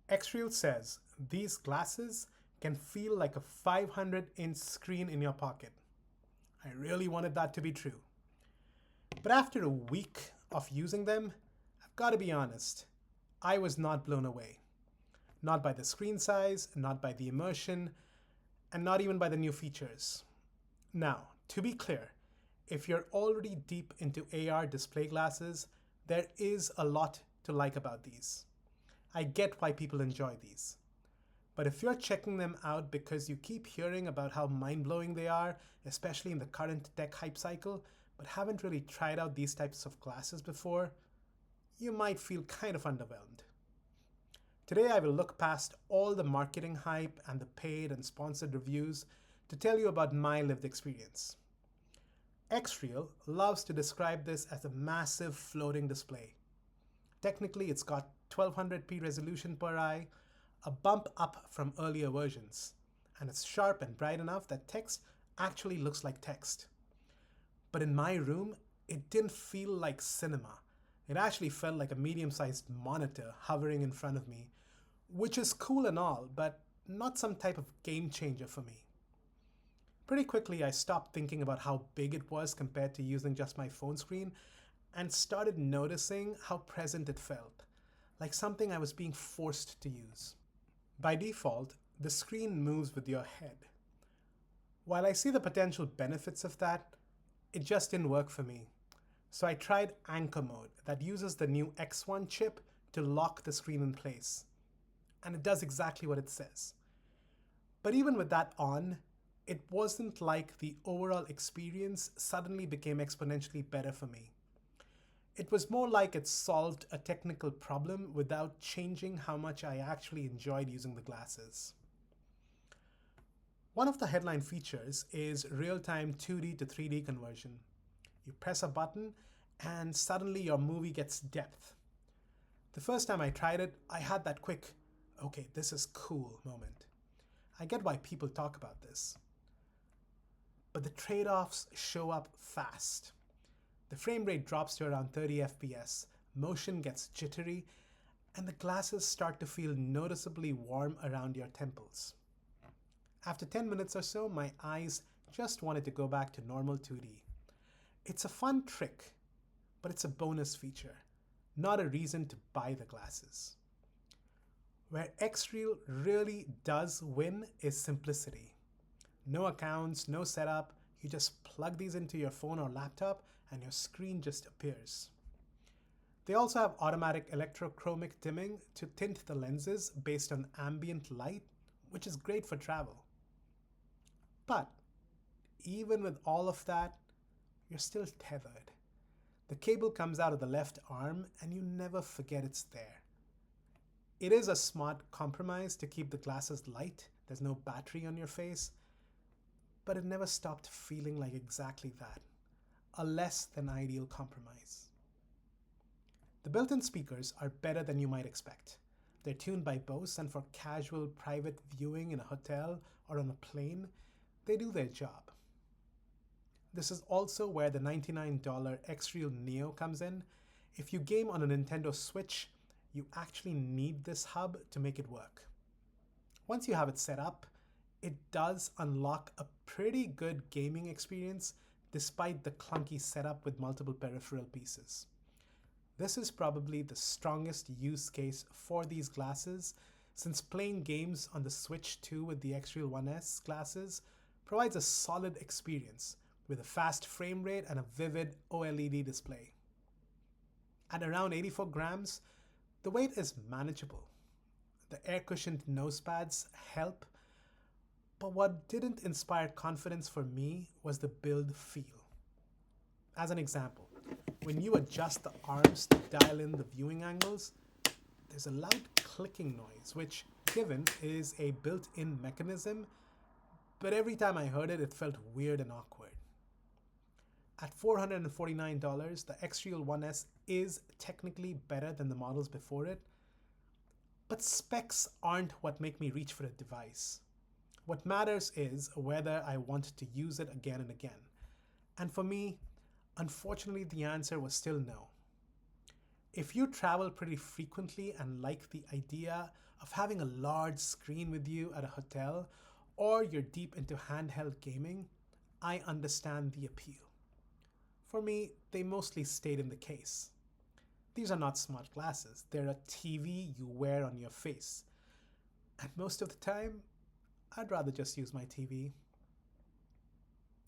XREAL says these glasses can feel like a 500-inch screen in your pocket. I really wanted that to be true. But after a week of using them, I've got to be honest, I was not blown away. Not by the screen size, not by the immersion, and not even by the new features. Now, to be clear, if you're already deep into AR display glasses, there is a lot to like about these. I get why people enjoy these. But if you're checking them out because you keep hearing about how mind-blowing they are, especially in the current tech hype cycle, but haven't really tried out these types of glasses before, you might feel kind of underwhelmed. Today I will look past all the marketing hype and the paid and sponsored reviews to tell you about my lived experience. XREAL loves to describe this as a massive floating display. Technically, it's got 1200p resolution per eye, a bump up from earlier versions, and it's sharp and bright enough that text actually looks like text. But in my room, it didn't feel like cinema. It actually felt like a medium-sized monitor hovering in front of me, which is cool and all, but not some type of game changer for me. Pretty quickly, I stopped thinking about how big it was compared to using just my phone screen and started noticing how present it felt, like something I was being forced to use. By default, the screen moves with your head. While I see the potential benefits of that, it just didn't work for me. So I tried Anchor Mode that uses the new X1 chip to lock the screen in place. And it does exactly what it says. But even with that on, it wasn't like the overall experience suddenly became exponentially better for me. It was more like it solved a technical problem without changing how much I actually enjoyed using the glasses. One of the headline features is real-time 2D to 3D conversion. You press a button and suddenly your movie gets depth. The first time I tried it, I had that quick, okay, this is cool moment. I get why people talk about this. But the trade-offs show up fast. The frame rate drops to around 30 FPS, motion gets jittery, and the glasses start to feel noticeably warm around your temples. After 10 minutes or so, my eyes just wanted to go back to normal 2D. It's a fun trick, but it's a bonus feature, not a reason to buy the glasses. Where XREAL really does win is simplicity. No accounts, no setup, you just plug these into your phone or laptop and your screen just appears. They also have automatic electrochromic dimming to tint the lenses based on ambient light, which is great for travel. But even with all of that, you're still tethered. The cable comes out of the left arm and you never forget it's there. It is a smart compromise to keep the glasses light. There's no battery on your face. But it never stopped feeling like exactly that, a less than ideal compromise. The built-in speakers are better than you might expect. They're tuned by Bose, and for casual private viewing in a hotel or on a plane, they do their job. This is also where the $99 XREAL Neo comes in. If you game on a Nintendo Switch, you actually need this hub to make it work. Once you have it set up, it does unlock a pretty good gaming experience despite the clunky setup with multiple peripheral pieces. This is probably the strongest use case for these glasses, since playing games on the Switch 2 with the XREAL One S glasses provides a solid experience with a fast frame rate and a vivid OLED display. At around 84 grams, the weight is manageable. The air-cushioned nose pads help, but what didn't inspire confidence for me was the build feel. As an example, when you adjust the arms to dial in the viewing angles, there's a loud clicking noise, which, given, is a built-in mechanism, but every time I heard it, it felt weird and awkward. At $449, the XREAL One S is technically better than the models before it, but specs aren't what make me reach for a device. What matters is whether I want to use it again and again. And for me, unfortunately, the answer was still no. If you travel pretty frequently and like the idea of having a large screen with you at a hotel, or you're deep into handheld gaming, I understand the appeal. For me, they mostly stayed in the case. These are not smart glasses, they're a TV you wear on your face. And most of the time, I'd rather just use my TV.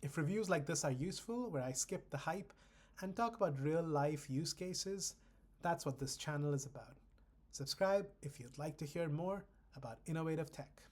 If reviews like this are useful, where I skip the hype and talk about real life use cases, that's what this channel is about. Subscribe if you'd like to hear more about innovative tech.